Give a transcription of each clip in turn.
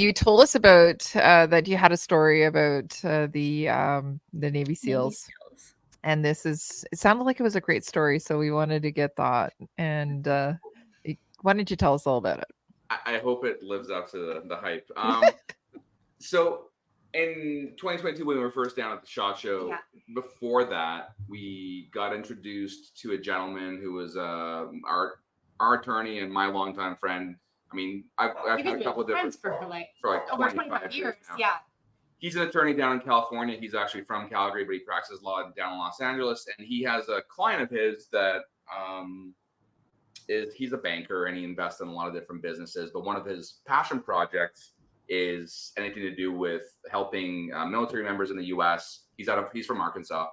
You told us about that you had a story about the Navy SEALs. And it sounded like it was a great story, so we wanted to get that. And why don't you tell us all about it? I hope it lives up to the hype. So in 2022, when we were first down at the SHOT Show, before that, we got introduced to a gentleman who was our attorney and my longtime friend. I mean, I've had a couple of different for like over 25 years now. Yeah. He's an attorney down in California. He's actually from Calgary, but he practices law down in Los Angeles. And he has a client of his that he's a banker and he invests in a lot of different businesses. But one of his passion projects is anything to do with helping military members in the U.S. He's from Arkansas.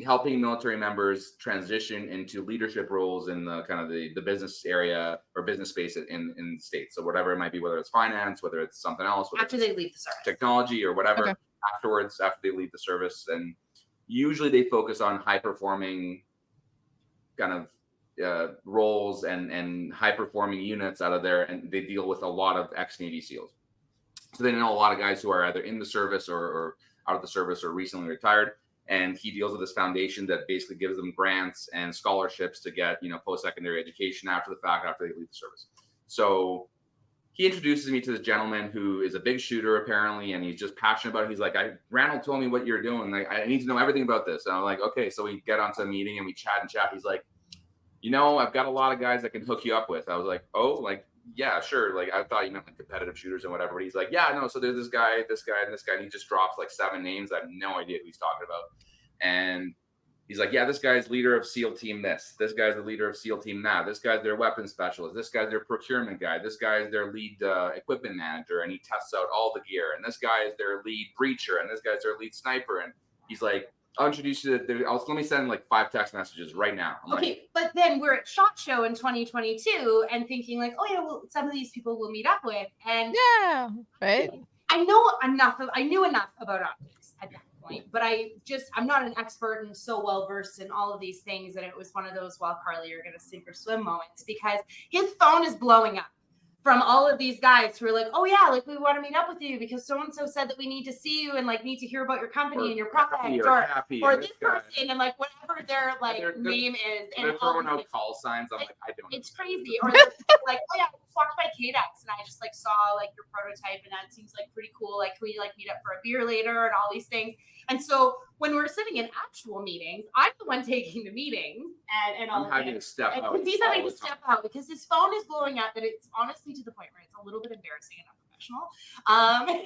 Helping military members transition into leadership roles in the kind of the business area or business space in the States. So whatever it might be, whether it's finance, whether it's something else, after they leave the service, technology or whatever, afterwards, after they leave the service. And usually they focus on high performing kind of roles and high performing units out of there. And they deal with a lot of ex-Navy SEALs. So they know a lot of guys who are either in the service or out of the service or recently retired. And he deals with this foundation that basically gives them grants and scholarships to get, post-secondary education after the fact, after they leave the service. So he introduces me to this gentleman who is a big shooter apparently, and he's just passionate about it. He's like, Randall told me what you're doing. Like, I need to know everything about this. And I'm like, okay. So we get onto a meeting and we chat. He's like, I've got a lot of guys I can hook you up with. I was like, oh, like, yeah, sure. Like, I thought you meant like competitive shooters and whatever. But he's like, yeah, no. So there's this guy, and this guy. And he just drops like 7 names. I have no idea who he's talking about. And he's like, yeah, this guy's leader of SEAL team this. This guy's the leader of SEAL team that. This guy's their weapons specialist. This guy's their procurement guy. This guy's their lead equipment manager. And he tests out all the gear. And this guy is their lead breacher. And this guy's their lead sniper. And he's like, I'll introduce you to let me send like 5 text messages right now. But then we're at SHOT Show in 2022 and thinking like, oh yeah, well, some of these people we'll meet up with. And yeah, right. I knew enough about optics at that point, but I'm not an expert and so well versed in all of these things. And it was one of those, well, Carlee, you're going to sink or swim moments because his phone is blowing up from all of these guys who are like, oh yeah, like we want to meet up with you because so-and-so said that we need to see you and like need to hear about your company and your product or this person and like whatever their like name is. And they're throwing out call signs. I'm like, I don't know. It's crazy. Or like, oh yeah, I walked by KDEX and I just like saw like your prototype and that seems like pretty cool. Like, can we like meet up for a beer later and all these things? And so when we're sitting in actual meetings, I'm the one taking the meetings and all I'm having to step out. He's having to step out because his phone is blowing up that it's honestly to the point where it's a little bit embarrassing and unprofessional.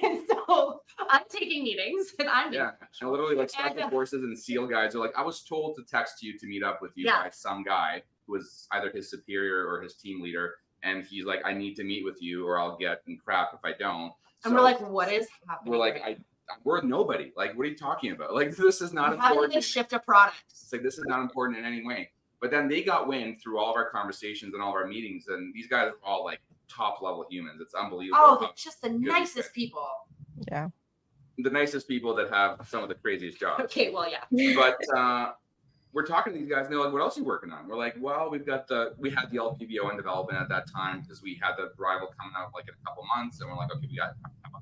And so I'm taking meetings and I'm and literally like special forces and SEAL guys are like, I was told to text you to meet up with you by some guy who was either his superior or his team leader. And he's like, I need to meet with you or I'll get in crap if I don't. And we're like, what is happening? We're like, we're nobody. Like, what are you talking about? Like, this is not important. How did they shift a product? It's like, this is not important in any way. But then they got wind through all of our conversations and all of our meetings. And these guys are all like top level humans. It's unbelievable. Oh, they're just the nicest people. Yeah. The nicest people that have some of the craziest jobs. Okay, well, yeah. But we're talking to these guys and they're like, what else are you working on? We're like, well, we had the LPBO in development at that time because we had the rival coming out like in a couple months. And we're like, okay, we got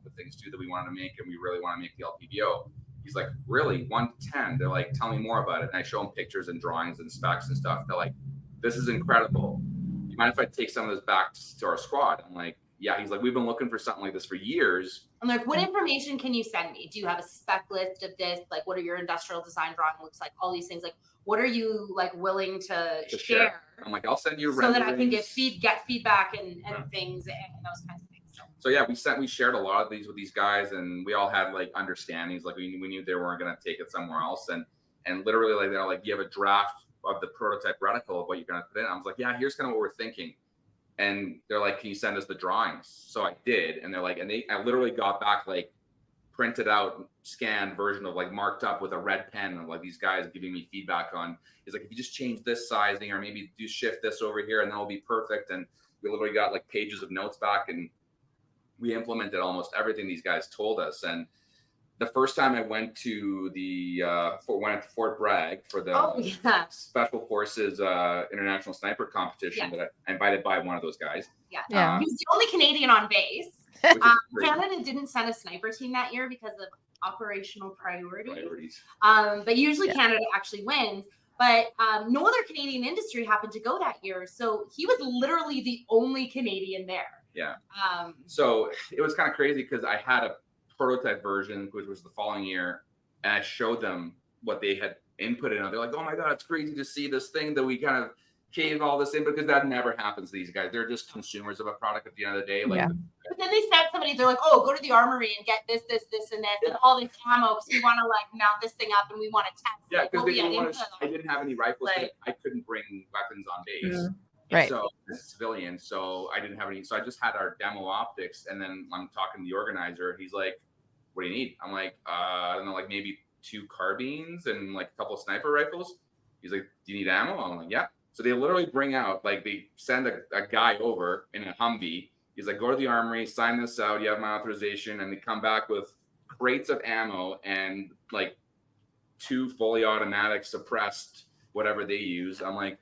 the things too that we wanted to make and we really want to make the LPBO. He's like, really? 1 to 10? They're like, tell me more about it. And I show them pictures and drawings and specs and stuff. They're like, this is incredible. You mind if I take some of this back to our squad? I'm like, yeah. He's like, we've been looking for something like this for years. I'm like, what information can you send me? Do you have a spec list of this? Like, what are your industrial design drawing looks like? All these things. Like, what are you like willing to share? I'm like, I'll send you so that I can get feedback and things and those kinds of things. So yeah, we shared a lot of these with these guys, and we all had like understandings. Like we knew they weren't going to take it somewhere else, and literally like they're like, you have a draft of the prototype reticle of what you're going to put in. I was like, yeah, here's kind of what we're thinking. And they're like, can you send us the drawings? So I did, and they're like, I literally got back like printed out, scanned version of like marked up with a red pen of like these guys giving me feedback on. It's like, if you just change this sizing or maybe do shift this over here, and then it'll be perfect. And we literally got like pages of notes back, and we implemented almost everything these guys told us. And the first time I went to went to Fort Bragg for the Special Forces International Sniper Competition that I invited by one of those guys. Yeah. He was the only Canadian on base. Canada didn't send a sniper team that year because of operational priorities. Priorities. But usually Canada actually wins. But no other Canadian industry happened to go that year. So he was literally the only Canadian there. Yeah. So it was kind of crazy because I had a prototype version, which was the following year, and I showed them what they had inputted. And they're like, oh my God, it's crazy to see this thing that we kind of cave all this in, because that never happens to these guys. They're just consumers of a product at the end of the day. Like, but then they sent somebody, they're like, oh, go to the armory and get this, and this, and all this ammo because we want to like mount this thing up and we want to test. Yeah, because they didn't want to. I didn't have any rifles. Like, I couldn't bring weapons on base. Right. So as a civilian, so I didn't have any. So I just had our demo optics, and then I'm talking to the organizer. He's like, "What do you need?" I'm like, I don't know, like maybe 2 carbines and like a couple of sniper rifles. He's like, "Do you need ammo?" I'm like, "Yeah." So they literally bring out, like, they send a guy over in a Humvee. He's like, "Go to the armory, sign this out. You have my authorization," and they come back with crates of ammo and like 2 fully automatic suppressed whatever they use. I'm like.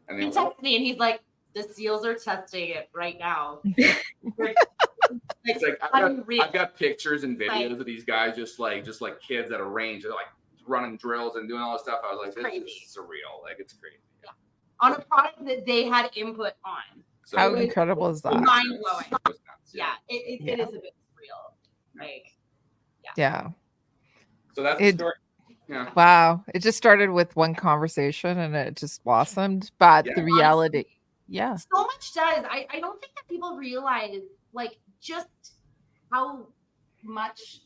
And he texted me and he's like, the SEALs are testing it right now. It's like I've got pictures and videos of these guys just like kids at a range. They're like running drills and doing all this stuff. I was like, this is surreal. Like, it's crazy. Yeah. On a product that they had input on. So how incredible is that? Mind blowing. Yeah, it is a bit surreal. Like, yeah. So that's the story. Yeah. Wow. It just started with one conversation and it just blossomed. But the reality, so much does. I don't think that people realize like just how much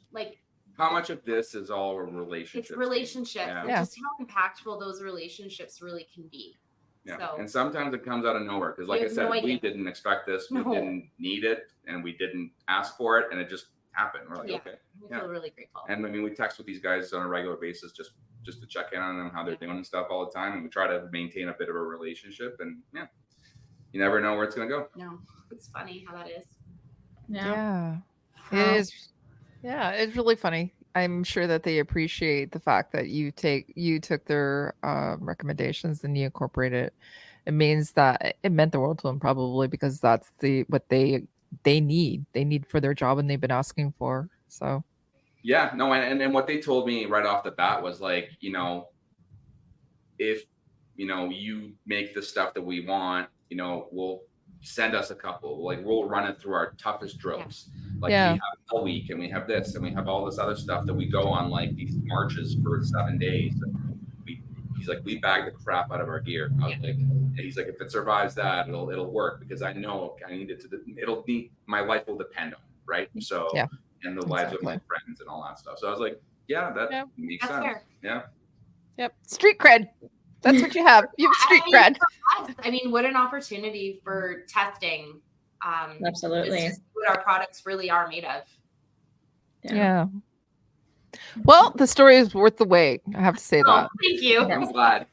of this is all relationships. It's relationships. And just how impactful those relationships really can be. Yeah. So, and sometimes it comes out of nowhere because, like I said, we didn't expect this. We didn't need it, and we didn't ask for it, and it just happened. We're like, okay. We feel really grateful. And I mean, we text with these guys on a regular basis just to check in on them, how they're doing and stuff all the time, and we try to maintain a bit of a relationship. And you never know where it's gonna go. No, it's funny how that is. Yeah. It is. Yeah, it's really funny. I'm sure that they appreciate the fact that you took their recommendations and you incorporated it. It means that it meant the world to them, probably, because that's what they need for their job and they've been asking for. So and what they told me right off the bat was like, if you make the stuff that we want, we'll send us a couple, like we'll run it through our toughest drills. Like we have a week and we have this and we have all this other stuff that we go on, like these marches for 7 days. He's like, we bag the crap out of our gear. I was like, and he's like, if it survives that, it'll work because I know I need it it'll be, my life will depend on it, right? So and the lives of my friends and all that stuff. So I was like, that makes sense. Fair. Yeah. Yep. Street cred. That's what you have. You have street cred. I mean, what an opportunity for testing. Absolutely. It's just what our products really are made of. Yeah. Well, the story is worth the wait. I have to say that. Thank you. I'm glad.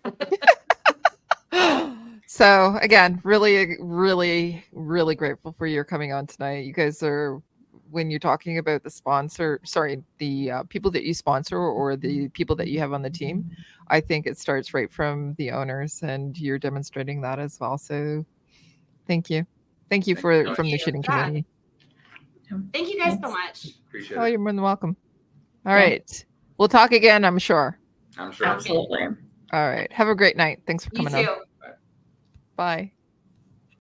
So again, really, really, really grateful for your coming on tonight. You guys are, when you're talking about the people that you sponsor or the people that you have on the team, I think it starts right from the owners, and you're demonstrating that as well. So thank you. Thank you from the shooting community. Thank you guys so much. Appreciate it. Oh, you're more than welcome. All right. We'll talk again, I'm sure. I'm sure. Absolutely. All right. Have a great night. Thanks for coming on. You too. Bye.